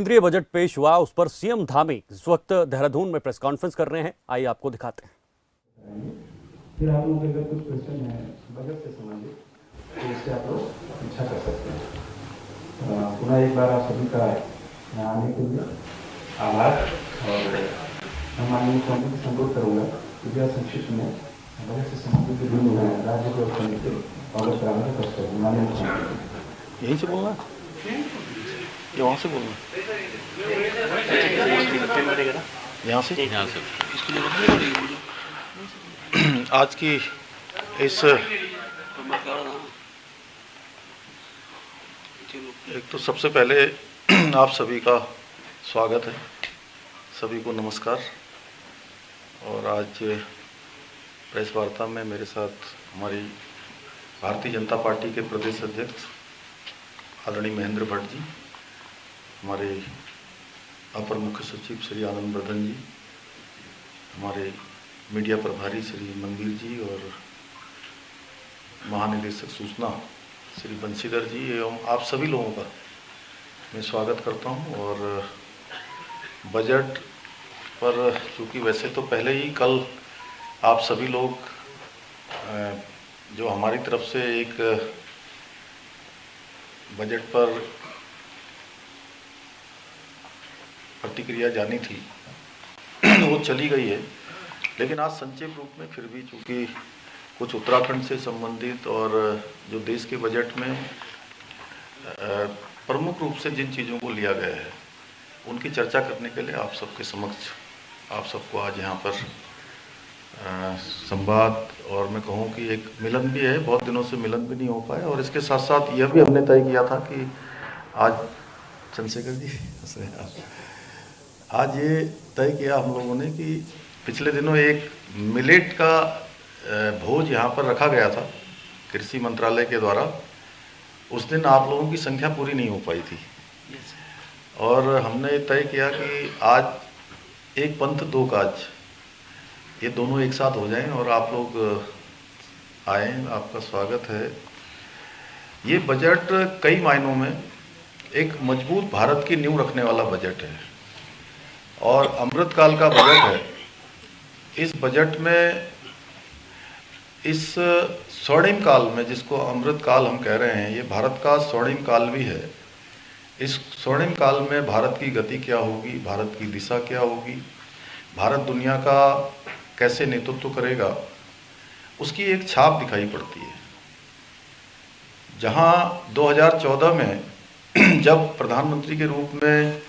केंद्रीय बजट पेश हुआ, उस पर सीएम धामी इस वक्त देहरादून में प्रेस कॉन्फ्रेंस कर रहे हैं। आइए आपको दिखाते हैं। फिर आप लोग अगर कुछ क्वेश्चन है बजट से संबंधित तो इससे आप लोग पूछा कर सकते हैं। पुनः एक बार आप सभी का यहाँ आने के लिए आभार और मैं माननीय मुख्यमंत्री से अनुरोध करूँगा कृपया संक्षिप्त में बजट से संबंधित विभिन्न राज्य के मुद्दे अवगत कराने का प्रश्न करें। माननीय मुख्यमंत्री यहीं से बोलना या वहाँ से बोलना? यहाँ से आज की इस एक तो सबसे पहले आप सभी का स्वागत है, सभी को नमस्कार। और आज प्रेस वार्ता में मेरे साथ हमारी भारतीय जनता पार्टी के प्रदेश अध्यक्ष आदरणीय महेंद्र भट्ट जी, हमारे अपर मुख्य सचिव श्री आनंद वर्धन जी, हमारे मीडिया प्रभारी श्री मनवीर जी और महानिदेशक सूचना श्री बंशीधर जी एवं आप सभी लोगों का मैं स्वागत करता हूं। और बजट पर चूँकि वैसे तो पहले ही कल आप सभी लोग जो हमारी तरफ से एक बजट पर प्रतिक्रिया जानी थी वो चली गई है, लेकिन आज संक्षेप रूप में फिर भी चूँकि कुछ उत्तराखंड से संबंधित और जो देश के बजट में प्रमुख रूप से जिन चीज़ों को लिया गया है उनकी चर्चा करने के लिए आप सबके समक्ष आप सबको आज यहाँ पर संवाद और मैं कहूँ कि एक मिलन भी है, बहुत दिनों से मिलन भी नहीं हो पाया। और इसके साथ साथ यह भी हमने तय किया था कि आज चंद्रशेखर जी आज ये तय किया हम लोगों ने कि पिछले दिनों एक मिलेट का भोज यहाँ पर रखा गया था कृषि मंत्रालय के द्वारा। उस दिन आप लोगों की संख्या पूरी नहीं हो पाई थी और हमने तय किया कि आज एक पंथ दो काज, ये दोनों एक साथ हो जाएं और आप लोग आए, आपका स्वागत है। ये बजट कई मायनों में एक मजबूत भारत की नींव रखने वाला बजट है और अमृतकाल का बजट है। इस बजट में इस स्वर्णिम काल में, जिसको अमृतकाल हम कह रहे हैं, ये भारत का स्वर्णिम काल भी है। इस स्वर्णिम काल में भारत की गति क्या होगी, भारत की दिशा क्या होगी, भारत दुनिया का कैसे नेतृत्व करेगा, उसकी एक छाप दिखाई पड़ती है। जहां 2014 में जब प्रधानमंत्री के रूप में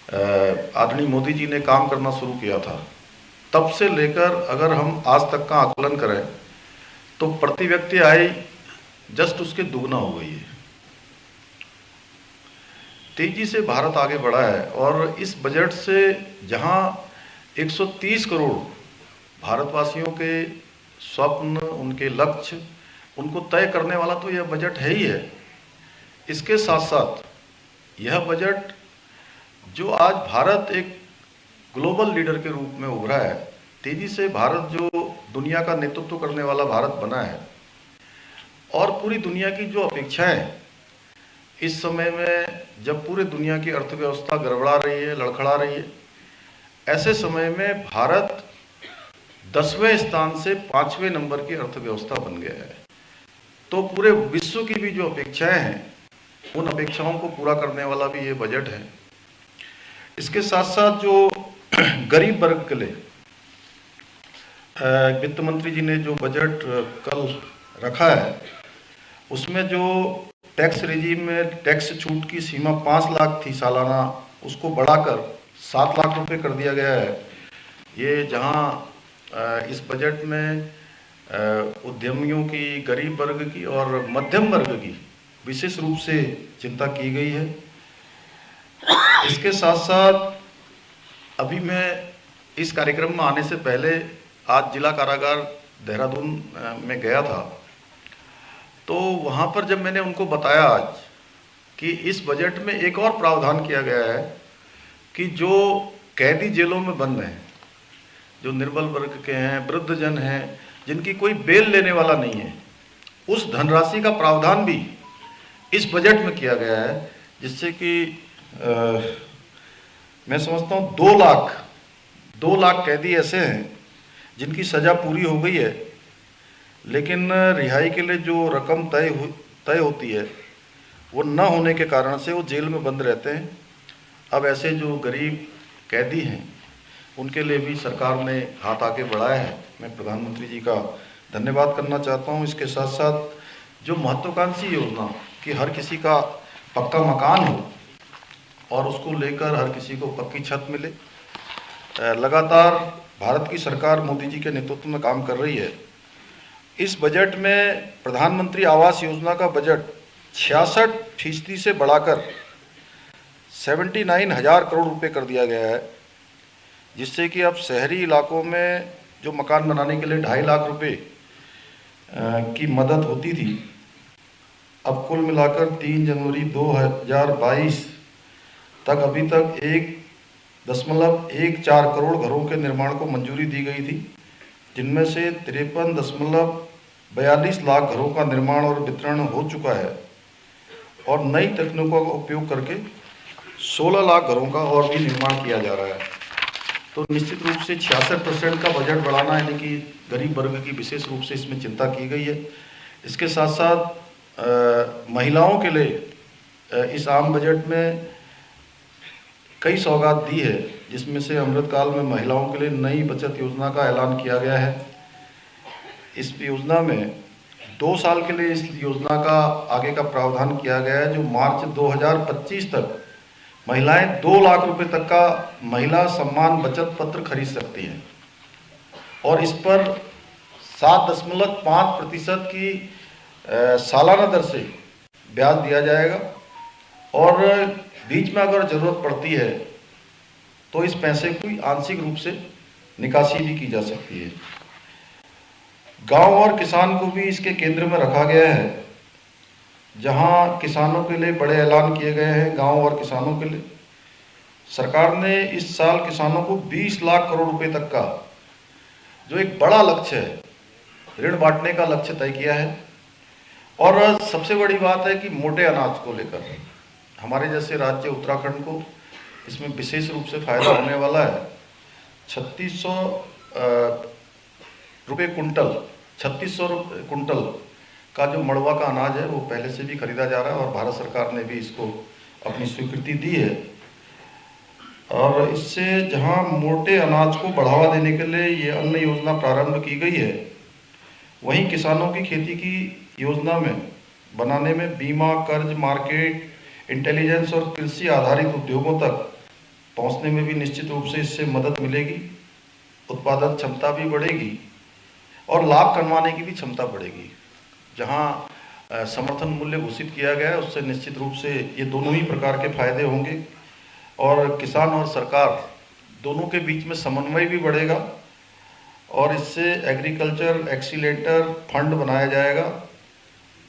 आदरणीय मोदी जी ने काम करना शुरू किया था, तब से लेकर अगर हम आज तक का आकलन करें तो प्रति व्यक्ति आय जस्ट उसके दुगना हो गई है। तेजी से भारत आगे बढ़ा है और इस बजट से जहां 130 करोड़ भारतवासियों के स्वप्न, उनके लक्ष्य, उनको तय करने वाला तो यह बजट है ही है। इसके साथ साथ यह बजट जो आज भारत एक ग्लोबल लीडर के रूप में उभरा है, तेजी से भारत जो दुनिया का नेतृत्व करने वाला भारत बना है और पूरी दुनिया की जो अपेक्षाएं इस समय में, जब पूरे दुनिया की अर्थव्यवस्था गड़बड़ा रही है, लड़खड़ा रही है, ऐसे समय में भारत 10वें स्थान से 5वें नंबर की अर्थव्यवस्था बन गया है। तो पूरे विश्व की भी जो अपेक्षाएं हैं, उन अपेक्षाओं को पूरा करने वाला भी ये बजट है। इसके साथ साथ जो गरीब वर्ग के लिए वित्त मंत्री जी ने जो बजट कल रखा है, उसमें जो टैक्स रिजीम में टैक्स छूट की सीमा 5 लाख थी सालाना, उसको बढ़ाकर 7 लाख रुपए कर दिया गया है। ये जहां इस बजट में उद्यमियों की, गरीब वर्ग की और मध्यम वर्ग की विशेष रूप से चिंता की गई है। इसके साथ साथ अभी मैं इस कार्यक्रम में आने से पहले आज जिला कारागार देहरादून में गया था, तो वहाँ पर जब मैंने उनको बताया आज कि इस बजट में एक और प्रावधान किया गया है कि जो कैदी जेलों में बंद हैं, जो निर्बल वर्ग के हैं, वृद्धजन हैं, जिनकी कोई बेल लेने वाला नहीं है, उस धनराशि का प्रावधान भी इस बजट में किया गया है, जिससे कि मैं समझता हूँ 2 लाख कैदी ऐसे हैं जिनकी सज़ा पूरी हो गई है, लेकिन रिहाई के लिए जो रकम तय होती है वो न होने के कारण से वो जेल में बंद रहते हैं। अब ऐसे जो गरीब कैदी हैं उनके लिए भी सरकार ने हाथ आगे बढ़ाया है। मैं प्रधानमंत्री जी का धन्यवाद करना चाहता हूँ। इसके साथ साथ जो महत्वाकांक्षी योजना कि हर किसी का पक्का मकान हो और उसको लेकर हर किसी को पक्की छत मिले, लगातार भारत की सरकार मोदी जी के नेतृत्व में काम कर रही है। इस बजट में प्रधानमंत्री आवास योजना का बजट 66% से बढ़ाकर 79,000 करोड़ रुपए कर दिया गया है, जिससे कि अब शहरी इलाकों में जो मकान बनाने के लिए 2.5 लाख रुपए की मदद होती थी, अब कुल मिलाकर 3 जनवरी 2022 तक अभी तक 1.14 करोड़ घरों के निर्माण को मंजूरी दी गई थी, जिनमें से 53.42 लाख घरों का निर्माण और वितरण हो चुका है और नई तकनीकों का उपयोग करके 16 लाख घरों का और भी निर्माण किया जा रहा है। तो निश्चित रूप से 66% का बजट बढ़ाना, यानी कि गरीब वर्ग की विशेष रूप से इसमें चिंता की गई है। इसके साथ साथ महिलाओं के लिए इस आम बजट में कई सौगात दी है, जिसमें से अमृतकाल में महिलाओं के लिए नई बचत योजना का ऐलान किया गया है। इस योजना में 2 साल के लिए इस योजना का आगे का प्रावधान किया गया है, जो मार्च 2025 तक महिलाएं 2 लाख रुपए तक का महिला सम्मान बचत पत्र खरीद सकती हैं और इस पर 7.5% की सालाना दर से ब्याज दिया जाएगा और बीच में अगर ज़रूरत पड़ती है तो इस पैसे की आंशिक रूप से निकासी भी की जा सकती है। गांव और किसान को भी इसके केंद्र में रखा गया है, जहां किसानों के लिए बड़े ऐलान किए गए हैं। गांव और किसानों के लिए सरकार ने इस साल किसानों को 20 लाख करोड़ रुपए तक का जो एक बड़ा लक्ष्य है, ऋण बांटने का लक्ष्य तय किया है। और सबसे बड़ी बात है कि मोटे अनाज को लेकर हमारे जैसे राज्य उत्तराखंड को इसमें विशेष रूप से फायदा होने वाला है। 3600 रुपये कुंटल, 3600 कुंटल का जो मड़वा का अनाज है वो पहले से भी खरीदा जा रहा है और भारत सरकार ने भी इसको अपनी स्वीकृति दी है। और इससे जहां मोटे अनाज को बढ़ावा देने के लिए ये अन्न योजना प्रारंभ की गई है, वहीं किसानों की खेती की योजना में बनाने में बीमा, कर्ज, मार्केट इंटेलिजेंस और कृषि आधारित उद्योगों तक पहुंचने में भी निश्चित रूप से इससे मदद मिलेगी। उत्पादन क्षमता भी बढ़ेगी और लाभ कमाने की भी क्षमता बढ़ेगी। जहां समर्थन मूल्य घोषित किया गया है, उससे निश्चित रूप से ये दोनों ही प्रकार के फायदे होंगे और किसान और सरकार दोनों के बीच में समन्वय भी बढ़ेगा और इससे एग्रीकल्चर एक्सीलेटर फंड बनाया जाएगा,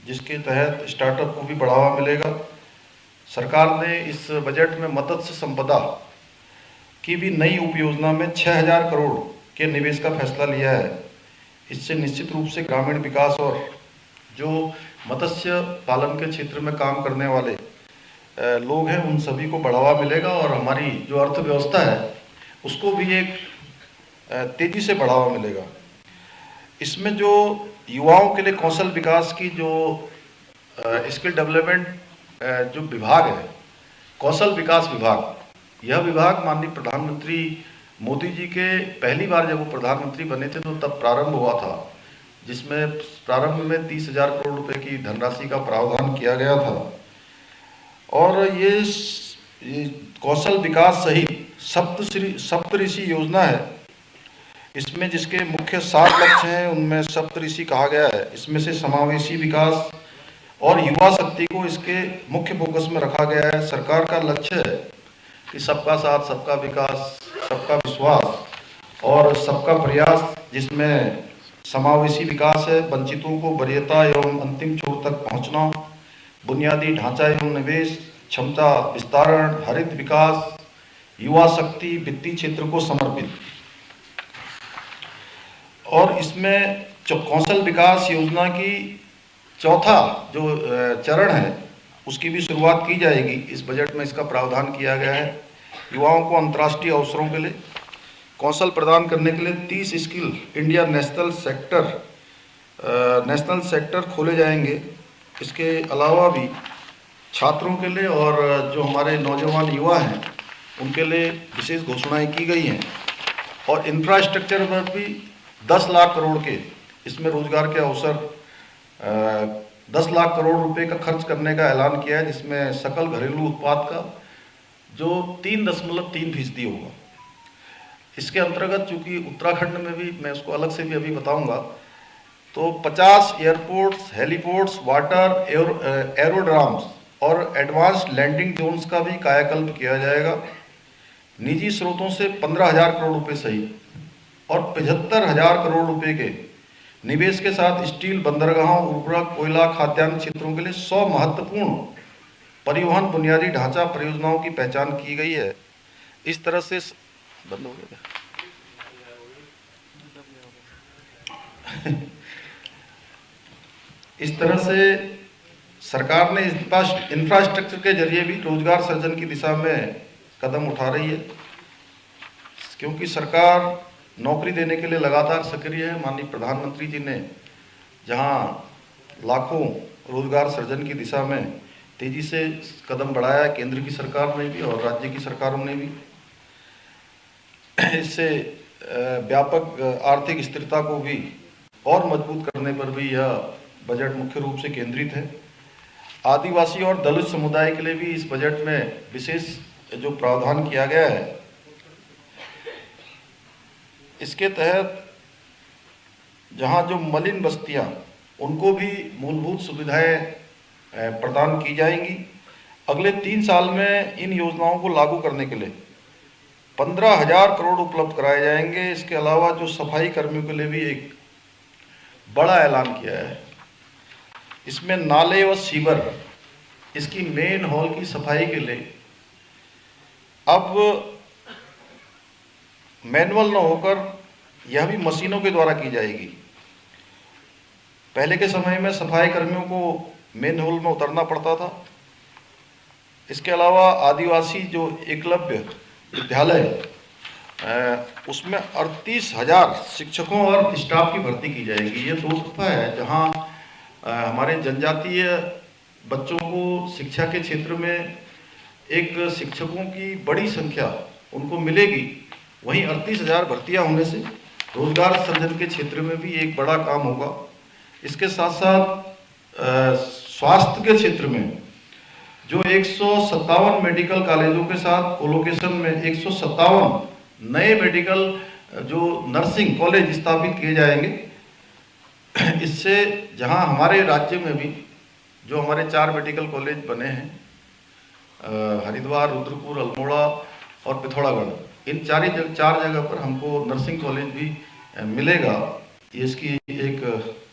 जिसके तहत स्टार्टअप को भी बढ़ावा मिलेगा। सरकार ने इस बजट में मत्स्य संपदा की भी नई उपयोजना में 6,000 करोड़ के निवेश का फैसला लिया है। इससे निश्चित रूप से ग्रामीण विकास और जो मत्स्य पालन के क्षेत्र में काम करने वाले लोग हैं उन सभी को बढ़ावा मिलेगा और हमारी जो अर्थव्यवस्था है उसको भी एक तेजी से बढ़ावा मिलेगा। इसमें जो युवाओं के लिए कौशल विकास की जो स्किल डेवलपमेंट जो विभाग है, कौशल विकास विभाग, यह विभाग माननीय प्रधानमंत्री मोदी जी के पहली बार जब वो प्रधानमंत्री बने थे तो तब प्रारंभ हुआ था, जिसमें प्रारंभ में 30,000 करोड़ रुपए की धनराशि का प्रावधान किया गया था। और ये कौशल विकास सहित सप्तऋषि योजना है। इसमें जिसके मुख्य 7 लक्ष्य हैं उनमें सप्तऋषि कहा गया है। इसमें से समावेशी विकास और युवा शक्ति को इसके मुख्य फोकस में रखा गया है। सरकार का लक्ष्य है कि सबका साथ, सबका विकास, सबका विश्वास और सबका प्रयास, जिसमें समावेशी विकास है, वंचितों को वरीयता एवं अंतिम छोर तक पहुंचना, बुनियादी ढांचा एवं निवेश, क्षमता विस्तारण, हरित विकास, युवा शक्ति, वित्तीय क्षेत्र को समर्पित। और इसमें जो कौशल विकास योजना की चौथा जो चरण है उसकी भी शुरुआत की जाएगी। इस बजट में इसका प्रावधान किया गया है। युवाओं को अंतर्राष्ट्रीय अवसरों के लिए कौशल प्रदान करने के लिए 30 स्किल इंडिया नेशनल सेक्टर खोले जाएंगे। इसके अलावा भी छात्रों के लिए और जो हमारे नौजवान युवा हैं उनके लिए विशेष घोषणाएं की गई हैं। और इंफ्रास्ट्रक्चर पर भी 10 लाख करोड़ के इसमें रोजगार के अवसर 10 लाख करोड़ रुपए का खर्च करने का ऐलान किया है, जिसमें सकल घरेलू उत्पाद का जो 3.3% होगा। इसके अंतर्गत चूंकि उत्तराखंड में भी, मैं उसको अलग से भी अभी बताऊंगा, तो 50 एयरपोर्ट्स, हेलीपोर्ट्स, वाटर एरोड्राम्स और एडवांस्ड लैंडिंग जोन्स का भी कायाकल्प किया जाएगा। निजी स्रोतों से 15,000 करोड़ रुपए सहित और 75,000 करोड़ रुपए के निवेश के साथ स्टील, बंदरगाहों, उर्वरक, कोयला, खाद्यान्न क्षेत्रों के लिए 100 महत्वपूर्ण परिवहन बुनियादी ढांचा परियोजनाओं की पहचान की गई है। इस तरह से बंद हो गया इस तरह से सरकार ने इंफ्रास्ट्रक्चर के जरिए भी रोजगार सृजन की दिशा में कदम उठा रही है, क्योंकि सरकार नौकरी देने के लिए लगातार सक्रिय है। माननीय प्रधानमंत्री जी ने जहां लाखों रोजगार सृजन की दिशा में तेजी से कदम बढ़ाया है, केंद्र की सरकार ने भी और राज्य की सरकारों ने भी, इससे व्यापक आर्थिक स्थिरता को भी और मजबूत करने पर भी यह बजट मुख्य रूप से केंद्रित है। आदिवासी और दलित समुदाय के लिए भी इस बजट में विशेष जो प्रावधान किया गया है, इसके तहत जहां जो मलिन बस्तियां, उनको भी मूलभूत सुविधाएं प्रदान की जाएंगी। अगले 3 साल में इन योजनाओं को लागू करने के लिए 15,000 करोड़ उपलब्ध कराए जाएंगे। इसके अलावा जो सफाई कर्मियों के लिए भी एक बड़ा ऐलान किया है, इसमें नाले व सीवर, इसकी मेन हॉल की सफाई के लिए अब मैनुअल न होकर यह भी मशीनों के द्वारा की जाएगी। पहले के समय में सफाई कर्मियों को मेन हॉल में उतरना पड़ता था। इसके अलावा आदिवासी जो एकलव्य विद्यालय, उसमें 38,000 शिक्षकों और स्टाफ की भर्ती की जाएगी। ये 2 दफा है जहां हमारे जनजातीय बच्चों को शिक्षा के क्षेत्र में एक शिक्षकों की बड़ी संख्या उनको मिलेगी। वहीं 38,000 भर्तियां होने से रोजगार सृजन के क्षेत्र में भी एक बड़ा काम होगा। इसके साथ साथ स्वास्थ्य के क्षेत्र में जो 157 मेडिकल कॉलेजों के साथ कोलोकेशन में 157 नए मेडिकल जो नर्सिंग कॉलेज स्थापित किए जाएंगे। इससे जहां हमारे राज्य में भी जो हमारे 4 मेडिकल कॉलेज बने हैं, हरिद्वार, रुद्रपुर, अल्मोड़ा और पिथौरागढ़, इन 4 जगह पर हमको नर्सिंग कॉलेज भी मिलेगा। इसकी एक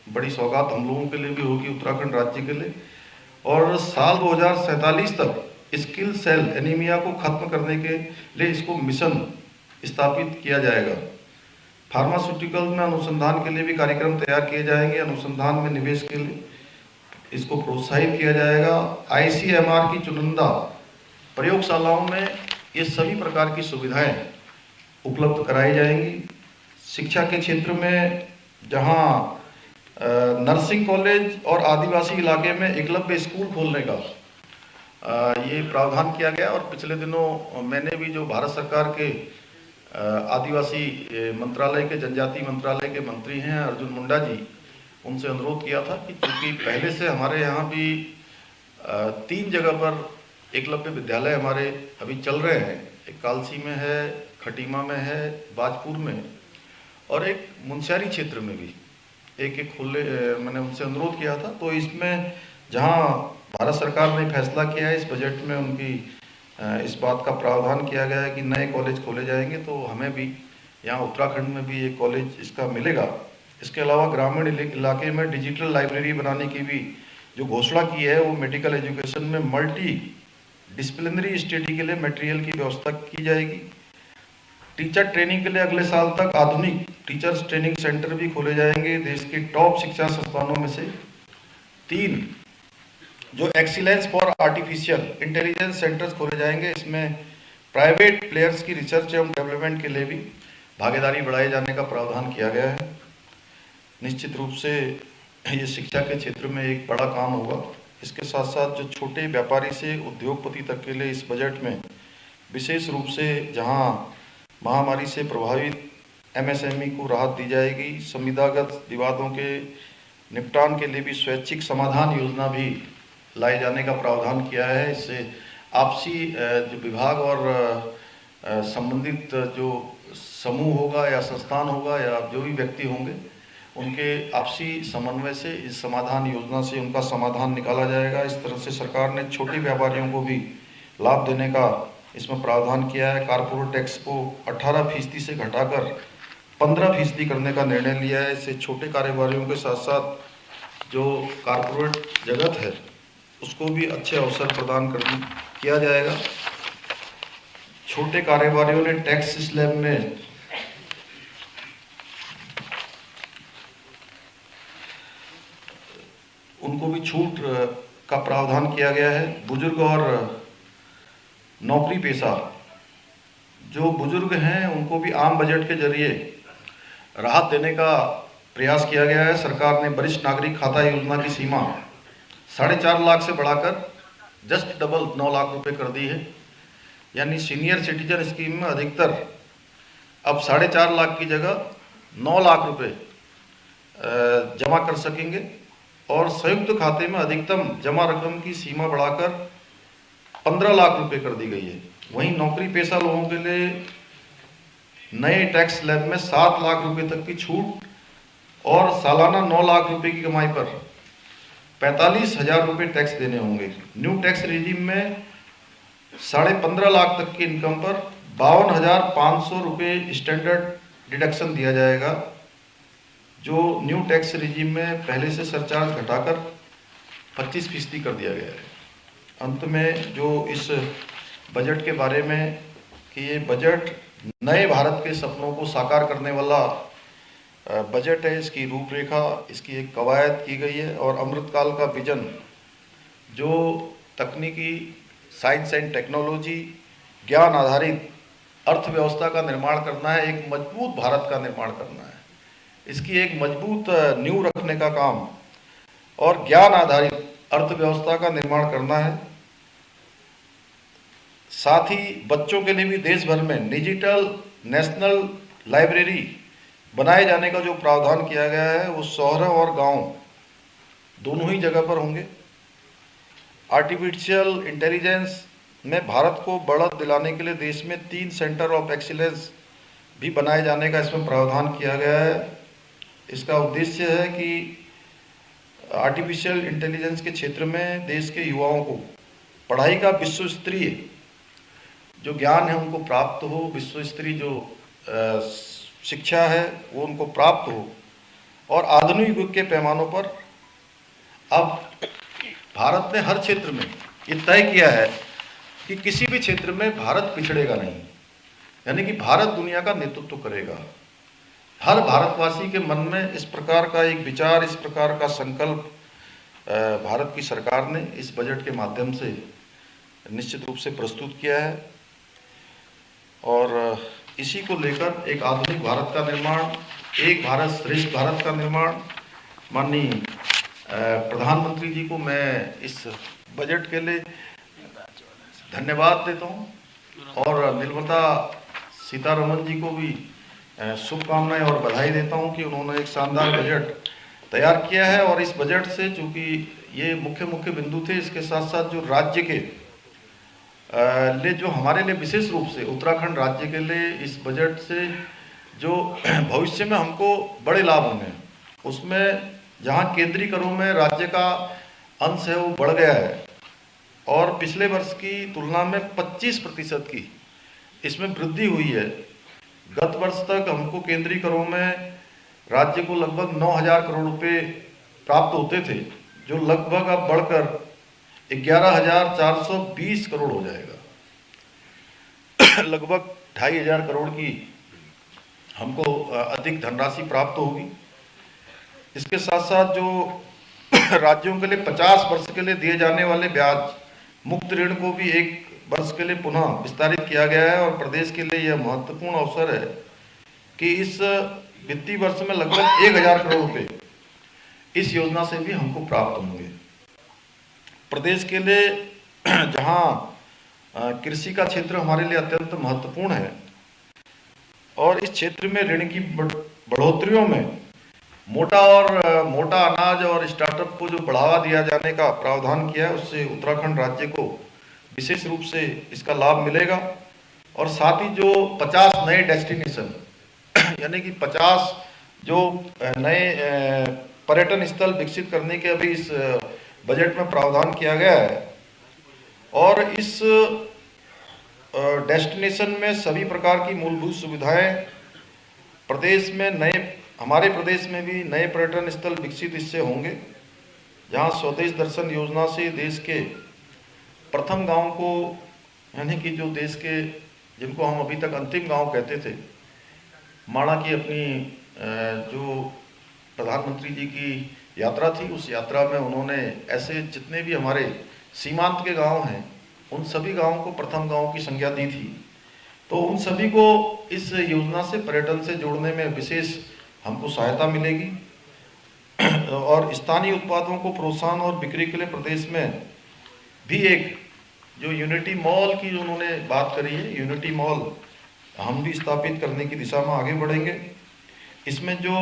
बड़ी सौगात हम लोगों के लिए भी होगी, उत्तराखंड राज्य के लिए। और साल 2047 तक स्किल सेल एनीमिया को खत्म करने के लिए इसको मिशन स्थापित किया जाएगा। फार्मास्यूटिकल में अनुसंधान के लिए भी कार्यक्रम तैयार किए जाएंगे। अनुसंधान में निवेश के लिए इसको प्रोत्साहित किया जाएगा। ICMR की चुनिंदा प्रयोगशालाओं में ये सभी प्रकार की सुविधाएं उपलब्ध कराई जाएंगी। शिक्षा के क्षेत्र में जहां नर्सिंग कॉलेज और आदिवासी इलाके में एकलव्य स्कूल खोलने का ये प्रावधान किया गया। और पिछले दिनों मैंने भी जो भारत सरकार के आदिवासी मंत्रालय के, जनजातीय मंत्रालय के मंत्री हैं अर्जुन मुंडा जी, उनसे अनुरोध किया था कि चूंकि पहले से हमारे यहाँ भी 3 जगह पर एकलव्य विद्यालय हमारे अभी चल रहे हैं, एक कालसी में है, खटीमा में है, बाजपुर में, और एक मुनस्यारी क्षेत्र में भी एक खोले। मैंने उनसे अनुरोध किया था। तो इसमें जहां भारत सरकार ने फैसला किया है, इस बजट में उनकी इस बात का प्रावधान किया गया है कि नए कॉलेज खोले जाएंगे, तो हमें भी यहाँ उत्तराखंड में भी एक कॉलेज इसका मिलेगा। इसके अलावा ग्रामीण इलाके में डिजिटल लाइब्रेरी बनाने की भी जो घोषणा की है, वो मेडिकल एजुकेशन में मल्टी डिसिप्लिनरी स्टडी के लिए मटेरियल की व्यवस्था की जाएगी। टीचर ट्रेनिंग के लिए अगले साल तक आधुनिक टीचर्स ट्रेनिंग सेंटर भी खोले जाएंगे। देश के टॉप शिक्षा संस्थानों में से 3 जो excellence for artificial intelligence centres खोले जाएंगे। इसमें प्राइवेट प्लेयर्स की रिसर्च एवं डेवलपमेंट के लिए भी भागीदारी बढ़ाए जाने का प्रावधान किया गया है। निश्चित रूप से ये शिक्षा के क्षेत्र में एक बड़ा काम होगा। इसके साथ साथ जो छोटे व्यापारी से उद्योगपति तक के लिए इस बजट में विशेष रूप से जहां महामारी से प्रभावित एमएसएमई को राहत दी जाएगी, संविदागत विवादों के निपटान के लिए भी स्वैच्छिक समाधान योजना भी लाए जाने का प्रावधान किया है। इससे आपसी जो विभाग और संबंधित जो समूह होगा या संस्थान होगा या जो भी व्यक्ति होंगे, उनके आपसी समन्वय से इस समाधान योजना से उनका समाधान निकाला जाएगा। इस तरह से सरकार ने छोटे व्यापारियों को भी लाभ देने का इसमें प्रावधान किया है। कारपोरेट टैक्स को 18% से घटाकर 15% करने का निर्णय लिया है। इससे छोटे कारोबारियों के साथ साथ जो कारपोरेट जगत है उसको भी अच्छे अवसर प्रदान किया जाएगा। छोटे कारोबारियों ने टैक्स स्लैब में उनको भी छूट का प्रावधान किया गया है। बुजुर्ग और नौकरी पेशा जो बुजुर्ग हैं उनको भी आम बजट के जरिए राहत देने का प्रयास किया गया है। सरकार ने वरिष्ठ नागरिक खाता योजना की सीमा 4.5 लाख से बढ़ाकर जस्ट डबल 9 लाख रुपए कर दी है। यानी सीनियर सिटीजन स्कीम में अधिकतर अब 4.5 लाख की जगह 9 लाख रुपए जमा कर सकेंगे और संयुक्त खाते में अधिकतम जमा रकम की सीमा बढ़ाकर 15 लाख रुपए कर दी गई है। वहीं नौकरी पेशा लोगों के लिए नए टैक्स स्लैब में 7 लाख रुपए तक की छूट और सालाना 9 लाख रुपए की कमाई पर 45,000 रुपए टैक्स देने होंगे। न्यू टैक्स रिजीम में 15.5 लाख तक की इनकम पर 52,500 रुपए स्टैंडर्ड डिडक्शन दिया जाएगा, जो न्यू टैक्स रिजीम में पहले से सरचार्ज घटाकर 25% कर दिया गया है। अंत में जो इस बजट के बारे में कि ये बजट नए भारत के सपनों को साकार करने वाला बजट है, इसकी रूपरेखा, इसकी एक कवायद की गई है और अमृतकाल का विजन जो तकनीकी, साइंस एंड टेक्नोलॉजी, ज्ञान आधारित अर्थव्यवस्था का निर्माण करना है, एक मजबूत भारत का निर्माण करना है, इसकी एक मजबूत नींव रखने का काम और ज्ञान आधारित अर्थव्यवस्था का निर्माण करना है। साथ ही बच्चों के लिए भी देश भर में डिजिटल नेशनल लाइब्रेरी बनाए जाने का जो प्रावधान किया गया है वो शहर और गांव दोनों ही जगह पर होंगे। आर्टिफिशियल इंटेलिजेंस में भारत को बढ़त दिलाने के लिए देश में 3 सेंटर ऑफ एक्सीलेंस भी बनाए जाने का इसमें प्रावधान किया गया है। इसका उद्देश्य है कि आर्टिफिशियल इंटेलिजेंस के क्षेत्र में देश के युवाओं को पढ़ाई का विश्व स्तरीय जो ज्ञान है उनको प्राप्त हो, विश्व स्तरीय जो शिक्षा है वो उनको प्राप्त हो और आधुनिक युग के पैमानों पर अब भारत ने हर क्षेत्र में ये तय किया है कि किसी भी क्षेत्र में भारत पिछड़ेगा नहीं, यानी कि भारत दुनिया का नेतृत्व करेगा। हर भारतवासी के मन में इस प्रकार का एक विचार, इस प्रकार का संकल्प भारत की सरकार ने इस बजट के माध्यम से निश्चित रूप से प्रस्तुत किया है और इसी को लेकर एक आधुनिक भारत का निर्माण, एक भारत श्रेष्ठ भारत का निर्माण, माननीय प्रधानमंत्री जी को मैं इस बजट के लिए धन्यवाद देता हूं और निर्मला सीतारमण जी को भी शुभकामनाएं और बधाई देता हूं कि उन्होंने एक शानदार बजट तैयार किया है। और इस बजट से चूंकि ये मुख्य बिंदु थे, इसके साथ साथ जो राज्य के लिए जो हमारे लिए विशेष रूप से उत्तराखंड राज्य के लिए इस बजट से जो भविष्य में हमको बड़े लाभ होंगे, उसमें जहां केंद्रीय करों में राज्य का अंश है वो बढ़ गया है और पिछले वर्ष की तुलना में 25% की इसमें वृद्धि हुई है। गत वर्ष तक हमको केंद्रीय करों में राज्य को लगभग 9,000 करोड़ रुपए प्राप्त होते थे, जो लगभग अब बढ़कर 11,420 करोड़ हो जाएगा। लगभग 2,500 करोड़ की हमको अधिक धनराशि प्राप्त होगी। इसके साथ साथ जो राज्यों के लिए 50 वर्ष के लिए दिए जाने वाले ब्याज मुक्त ऋण को भी एक वर्ष के लिए पुनः विस्तारित किया गया है और प्रदेश के लिए यह महत्वपूर्ण अवसर है कि इस वित्तीय वर्ष में लगभग 1000 करोड़ रुपए इस योजना से भी हमको प्राप्त होंगे। प्रदेश के लिए जहां कृषि का क्षेत्र हमारे लिए अत्यंत महत्वपूर्ण है और इस क्षेत्र में ऋण की बढ़ोतरियों में मोटा अनाज और स्टार्टअप को जो बढ़ावा दिया जाने का प्रावधान किया है, उससे उत्तराखंड राज्य को विशेष रूप से इसका लाभ मिलेगा। और साथ ही जो 50 नए डेस्टिनेशन यानी कि 50 जो नए पर्यटन स्थल विकसित करने के अभी इस बजट में प्रावधान किया गया है और इस डेस्टिनेशन में सभी प्रकार की मूलभूत सुविधाएं प्रदेश में हमारे प्रदेश में भी नए पर्यटन स्थल विकसित इससे होंगे, जहां स्वदेश दर्शन योजना से देश के प्रथम गांव को, यानी कि जो देश के जिनको हम अभी तक अंतिम गांव कहते थे, माणा की अपनी जो प्रधानमंत्री जी की यात्रा थी, उस यात्रा में उन्होंने ऐसे जितने भी हमारे सीमांत के गांव हैं उन सभी गांवों को प्रथम गांव की संज्ञा दी थी। तो उन सभी को इस योजना से पर्यटन से जोड़ने में विशेष हमको सहायता मिलेगी और स्थानीय उत्पादों को प्रोत्साहन और बिक्री के लिए प्रदेश में भी एक जो यूनिटी मॉल की उन्होंने बात करी है, यूनिटी मॉल हम भी स्थापित करने की दिशा में आगे बढ़ेंगे। इसमें जो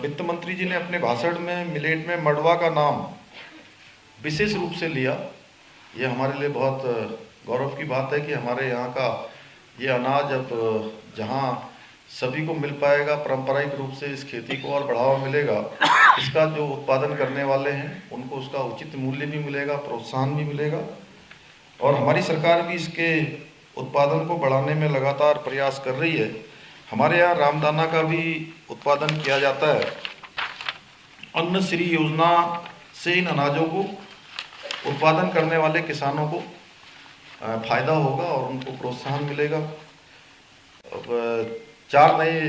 वित्त मंत्री जी ने अपने भाषण में मिलेट में मड़वा का नाम विशेष रूप से लिया, ये हमारे लिए बहुत गौरव की बात है कि हमारे यहाँ का ये अनाज अब जहाँ सभी को मिल पाएगा, पारंपरिक रूप से इस खेती को और बढ़ावा मिलेगा, इसका जो उत्पादन करने वाले हैं उनको उसका उचित मूल्य भी मिलेगा, प्रोत्साहन भी मिलेगा और हमारी सरकार भी इसके उत्पादन को बढ़ाने में लगातार प्रयास कर रही है। हमारे यहाँ रामदाना का भी उत्पादन किया जाता है। अन्न श्री योजना से इन अनाजों को उत्पादन करने वाले किसानों को फायदा होगा और उनको प्रोत्साहन मिलेगा। 4 नए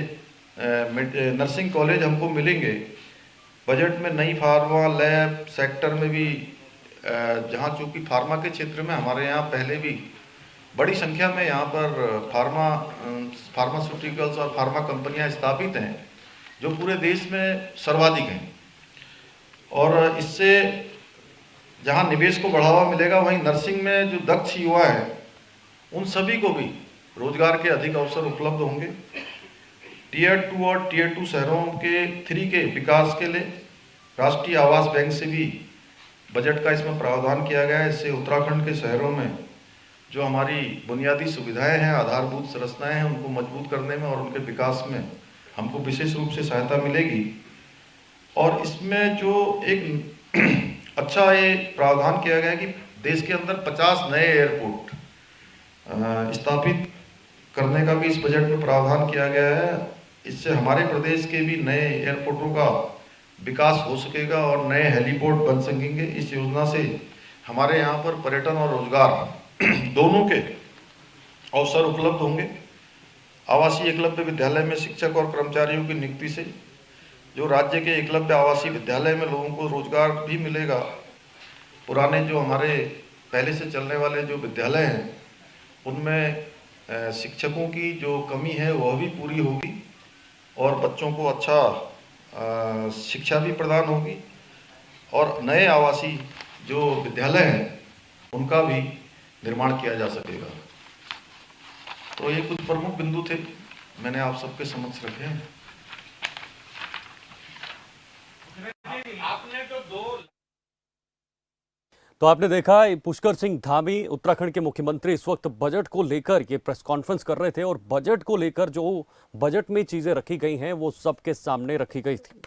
नर्सिंग कॉलेज हमको मिलेंगे। बजट में नई फार्मा लैब सेक्टर में भी जहाँ चूँकि फार्मा के क्षेत्र में हमारे यहाँ पहले भी बड़ी संख्या में यहाँ पर फार्मास्यूटिकल्स और फार्मा कंपनियाँ स्थापित हैं जो पूरे देश में सर्वाधिक हैं और इससे जहाँ निवेश को बढ़ावा मिलेगा, वहीं नर्सिंग में जो दक्ष युवा है उन सभी को भी रोजगार के अधिक अवसर उपलब्ध होंगे। टियर 2 और टियर 2 शहरों के 3 के विकास के लिए राष्ट्रीय आवास बैंक से भी बजट का इसमें प्रावधान किया गया है। इससे उत्तराखंड के शहरों में जो हमारी बुनियादी सुविधाएं हैं, आधारभूत संरचनाएं हैं, उनको मजबूत करने में और उनके विकास में हमको विशेष रूप से सहायता मिलेगी। और इसमें जो एक अच्छा ये प्रावधान किया गया है कि देश के अंदर 50 नए एयरपोर्ट स्थापित करने का भी इस बजट में प्रावधान किया गया है। इससे हमारे प्रदेश के भी नए एयरपोर्टों का विकास हो सकेगा और नए हेलीपोर्ट बन सकेंगे। इस योजना से हमारे यहाँ पर पर्यटन और रोजगार दोनों के अवसर उपलब्ध होंगे। आवासीय एकलव्य विद्यालय में शिक्षक और कर्मचारियों की नियुक्ति से जो राज्य के एकलव्य आवासीय विद्यालय में लोगों को रोजगार भी मिलेगा। पुराने जो हमारे पहले से चलने वाले जो विद्यालय हैं उनमें शिक्षकों की जो कमी है वह भी पूरी होगी और बच्चों को अच्छा शिक्षा भी प्रदान होगी और नए आवासीय जो विद्यालय हैं उनका भी निर्माण किया जा सकेगा। तो ये कुछ प्रमुख बिंदु थे, मैंने आप सबके समक्ष रखे हैं। तो आपने देखा पुष्कर सिंह धामी उत्तराखंड के मुख्यमंत्री इस वक्त बजट को लेकर ये प्रेस कॉन्फ्रेंस कर रहे थे और बजट को लेकर जो बजट में चीजें रखी गई हैं वो सबके सामने रखी गई थी।